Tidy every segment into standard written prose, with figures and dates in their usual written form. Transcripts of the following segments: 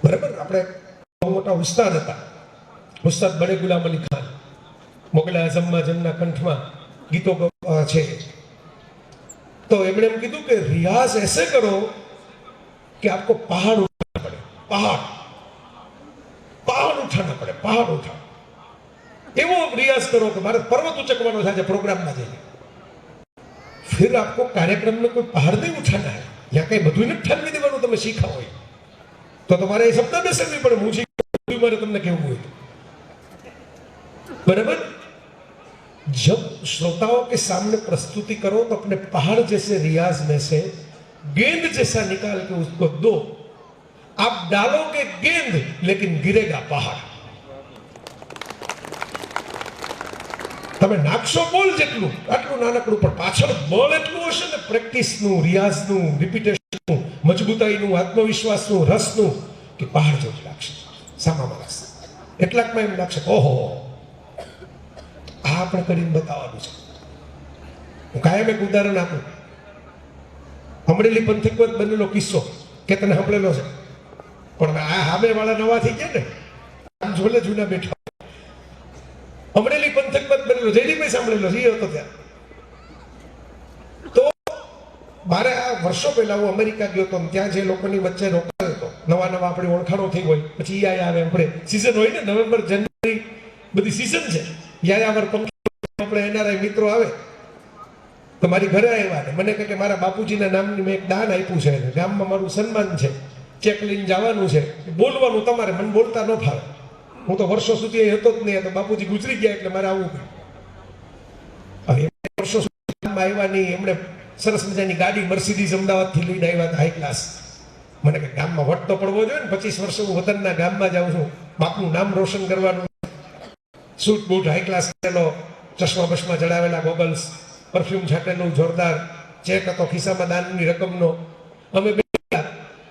બરાબર. આપણે બહુ મોટા ઉસ્તાદ હતા, ઉસ્તાદ બડે ગુલામ અલી ખાન, મોગલે આઝમમાં જેમના કંઠમાં ગીતો છે, તો એમણે એમ કીધું કે रियाज ऐसे करो कि आपको पहाड़ उठाना पड़े, पहाड़ पहाड़ उठाना पड़े, पहाड़ उठा एवो रियाज करो कि मारे पर्वत उचकवानो है प्रोग्राम में जाइए, फिर आपको कार्यक्रम में कोई पहाड़ नहीं उठाना है, या कहीं બધું નથી ઠાલવી દેવાનું, તમે શીખા હોય तो तुम्हारे ये शब्द बेसरवी पड़े, હું શીખું મારે તમને કેવું હોય તો बराबर। जब श्रोताओं के सामने प्रस्तुति करो तो अपने पहाड़ जैसे रियाज में से गेंद जैसा निकाल के उसको दो। आप डालोगे गेंद लेकिन गिरेगा पहाड़। તમે નાખશો બોલ જેટલું આટલું નાનકડું, પણ પાછળ બળ એટલું હશે ને, પ્રેક્ટિસનું, રિયાઝનું, રિપીટેશનનું, મજબૂતાઈનું, આત્મવિશ્વાસનું, રસનું, કે પહાડ જેવું લાગશે, સામામાં લાગશે। એટલાકમાં એમ લાગશે ઓહો આ આપણે કરીને બતાવવાનું છે। હું કાયમ એક ઉદાહરણ આપું, અમરેલી પંથકવત બનેલો કિસ્સો કે તને સાંભળેલો છે, પણ આ હામે વાળા નવા થઈ ગયા ને, આમ જોલે જૂના બેઠા। અમરેલી પંથકવત બનેલો જયદીપભાઈ સાંભળેલો છે, એ હતો ત્યાં। તો મારે આ વર્ષો પહેલા હું અમેરિકા ગયો હતો, ત્યાં જે લોકોની વચ્ચે રોકાયો હતો, નવા નવા આપણી ઓળખાણો થઈ હોય, પછી આવે આપણે સિઝન હોય ને, નવેમ્બર જાન્યુઆરી બધી સિઝન છે, યાયાવર આપણે એનઆરઆઈ મિત્રો આવે તો મારી ઘરે આવ્યા ને મને કહે કે મારા બાપુજીના નામની મેં એક દાન આપ્યું છે, ગામમાં મારું સન્માન છે, ચેક લઈને જવાનું છે, બોલવાનું તમારે, મને બોલતા ન ફાવે, હું તો વર્ષો સુધી એ હતો જ નહીં, તો બાપુજી ગુજરી ગયા એટલે મારે આવવું પડ્યું। વર્ષો સુધી આવ્યા નહીં, એમણે સરસ મજાની ગાડી મર્સિડીઝ અમદાવાદથી લઈને આવ્યા હતા, હાઈ ક્લાસ। મને કે ગામમાં વટ તો પડવો જોઈએ ને, 25 વર્ષ હું વતનના ગામમાં જાઉં છું, બાપનું નામ રોશન કરવાનું, સૂટ બૂટ હાઈ ક્લાસ કરેલો, ચશ્મા બસમાં જડાવેલા ગોગલ્સ, પરફ્યુમ છાંટેલું જોરદાર, ચેક હતો ખિસ્સામાં દાનની રકમનો, અમે બેઠા।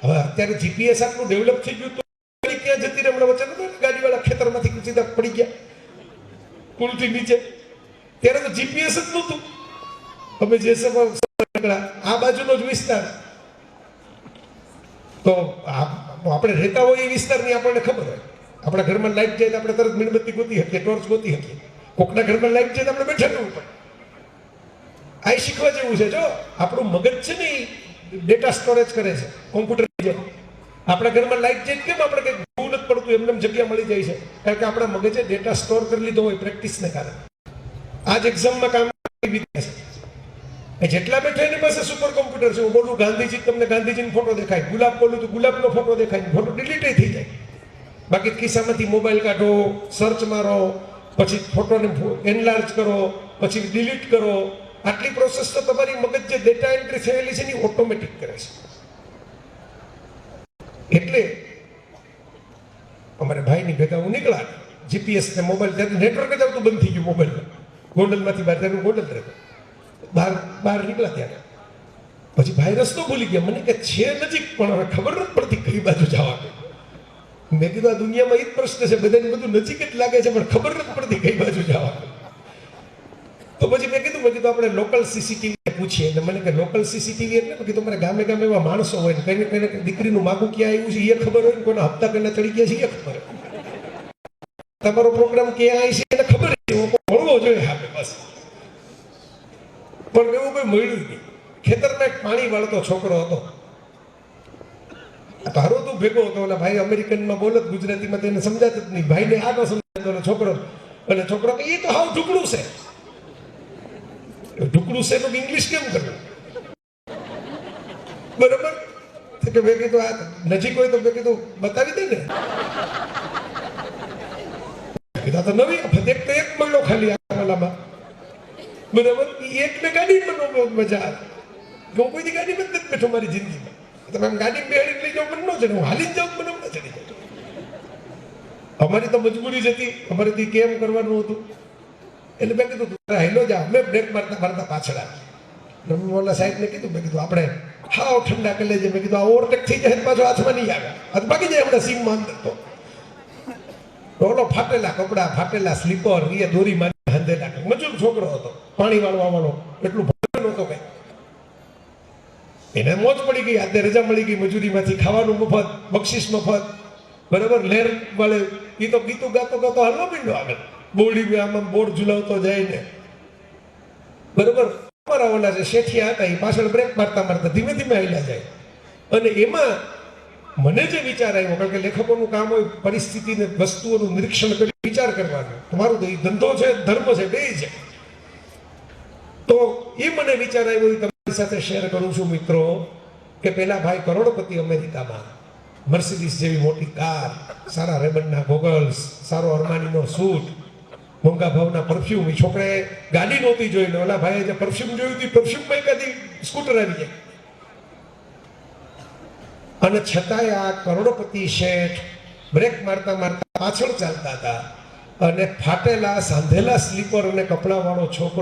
હવે અત્યારે જીપીએસ આટલું ડેવલપ થઈ ગયું, તો ક્યાં જતી રહે, હમણાં વચ્ચે ગાડીવાળા ખેતરમાંથી સીધા પડી ગયા પુલથી નીચે, ત્યારે તો જીપીએસ જ નહોતું, અમે જે આ બાજુનો જ વિસ્તાર, તો આપણે રહેતા હોય એ વિસ્તારની આપણને ખબર હોય, આપણા ઘરમાં લાઈટ જાય તો આપણે તરત મીણબત્તી ગોતી શકીએ, ટોર્ચ ગોતી શકીએ, કોકના ઘરમાં લાઈટ જાય તો આપણે બેઠા રહેવું પડે। આ શીખવા જેવું છે, જો આપણું મગજ છે ને એ ડેટા સ્ટોરેજ કરે છે, કોમ્પ્યુટર જેમ। આપણા ઘરમાં લાઈટ જાય કેમ આપણે કંઈક જોવું નથી પડતું, એમને જગ્યા મળી જાય છે, કારણ કે આપણા મગજે ડેટા સ્ટોર કરી લીધો હોય પ્રેક્ટિસને કારણે। આ જ એક્ઝામમાં કામ વિદ્યા છે, જેટલા બેઠા એની પાસે સુપર કોમ્પ્યુટર છે। હું બોલું ગાંધીજી, તમને ગાંધીજીનો ફોટો દેખાય, ગુલાબ બોલું તો ગુલાબનો ફોટો દેખાય, ફોટો ડિલીટ થઈ જાય, બાકી ખિસ્સામાંથી મોબાઈલ કાઢો, સર્ચ મારો, પછી ફોટોને એનલાર્જ કરો, પછી ડિલીટ કરો, આટલી પ્રોસેસ તો તમારી મગજ જે ડેટા એન્ટ્રી થયેલી છે એ ઓટોમેટિક કરે છે। એટલે અમારે ભાઈની ભેગા હું નીકળ્યા, જીપીએસ ને મોબાઈલ, ત્યારે નેટવર્ક જ આવતું બંધ થઈ ગયું મોબાઈલમાં, ગોંડલમાંથી બહાર, ત્યારે ગોંડલ રહેતો, બહાર નીકળ્યા ત્યારે પછી ભાઈ રસ્તો ભૂલી ગયા, મને કે છે નજીક પણ હવે ખબર નથી પડતી કઈ બાજુ જવાનું। મેં કીધું આ દુનિયામાં એ જ પ્રશ્ન છે, બધાને બધું નજીક જ લાગે છે, પણ ખબર નથી પડતી કઈ બાજુ જવાનું। તો પછી મેં કીધું આપણે લોકલ સીસીટીવી પૂછીએ, એટલે મને કે લોકલ સીસીટીવી એટલે કીધું મારે ગામે ગામે એવા માણસો હોય ને, કઈને કઈને દીકરીનું માગું ક્યાં આવ્યું છે એ ખબર હોય ને, કોઈના હપ્તા કઈને ચડી ગયા છે એ ખબર હોય, તમારો પ્રોગ્રામ ક્યાં આવી છે એને ખબર છે, મળવો જોઈએ હા બસ। પણ એવું કોઈ મળ્યું નહીં। ખેતરમાં એક પાણી વાળતો છોકરો હતો, તારો તું ભેગો હતો, ઓલા ભાઈ અમેરિકનમાં બોલત ગુજરાતીમાં, તેને સમજાત જ નહીં, ભાઈને આ ન સમજાતો છોકરો, અને છોકરો કે એ તો હાવ ઢુકડું છે। ઢુકડું છે તો ઇંગ્લિશ કેમ કરવું, બરોબર? કે મેં કીધું આ નજીક હોય તો મેં કીધું બતાવી દે ને, કીધા તો નવી એક તો એક મળ્યો ખાલી આલામાં, બરાબર? એક ને ગાડીમાં બહુ મજા આવે, હું કોઈ ગાડીમાં નથી બેઠો મારી જિંદગીમાં, તમે આમ ગાડી બેહાડી લઈ જાઓ મને ન ચડે, હું હાલી જ જાઉં મને ન ચડી જાય। અમારી તો મજબૂરી જ હતી, અમારેથી કેમ કરવાનું હતું, એટલે મેં કીધું હેલો જા, મેં બ્રેક મારતા મારતા પાછળ આવી, ઓલા સાહેબને કીધું, મેં કીધું આપણે હાવ ઠંડા કરી લેજે, મેં કીધું આ ઓવરટેક થઈ જાય પાછો હાથમાં નહીં આવે, હાથ ભાગી જાય આપણે સીમમાં અંદર તો ઓલો ફાટેલા કપડા, ફાટેલા સ્લીપર, એ દોરી મારી હાંધેલા, મજૂર છોકરો હતો, પાણી વાળવા વાળો, એટલું ભણેલો હતો કઈ, એને મોજ પડી ગઈ, આજે રજા મળી ગઈ મજૂરીમાંથી, ખાવાનું મફત, બક્ષિસ મફત, બરાબર લેર વાળે એ તો ગીતું ગાતો ગાતો હાલવા માંડ્યો આગળ, બોરડી આમાં બોર ઝુલાવતો જાય ને, બરાબર. અમારા ઓલા જે શેઠિયા હતા એ પાછળ બ્રેક મારતા મારતા ધીમે ધીમે હાલ્યા જાય. અને એમાં મને જે વિચાર આવ્યો, કારણ કે લેખકોનું કામ હોય પરિસ્થિતિને વસ્તુઓનું નિરીક્ષણ કરી વિચાર કરવાનો, તમારું તો એ ધંધો છે ધર્મ છે બે છે. તો એ મને વિચાર આવ્યો, એ તમારી સાથે શેર કરું છું મિત્રો, કે પેલા ભાઈ કરોડપતિ અમેરિકામાં, મર્સિડીઝ જેવી મોટી કાર, સારા રેબનના ગોગલ્સ, સારો અરમાનીનો સૂટ, મોંઘા ભાવના પરફ્યુમ. એ છોકરાએ ગાડી નહોતી જોઈ, ને ઓલા ભાઈએ જે પરફ્યુમ જોયું હતું પરફ્યુમમાં એકાદી સ્કૂટર આવી જાય. અને છતાંય આ કરોડપતિ શેઠ બ્રેક મારતા મારતા પાછળ ચાલતા હતા, અને ફાટેલા સાંધેલા સ્લીપર અને કપડાવાળો છોકરો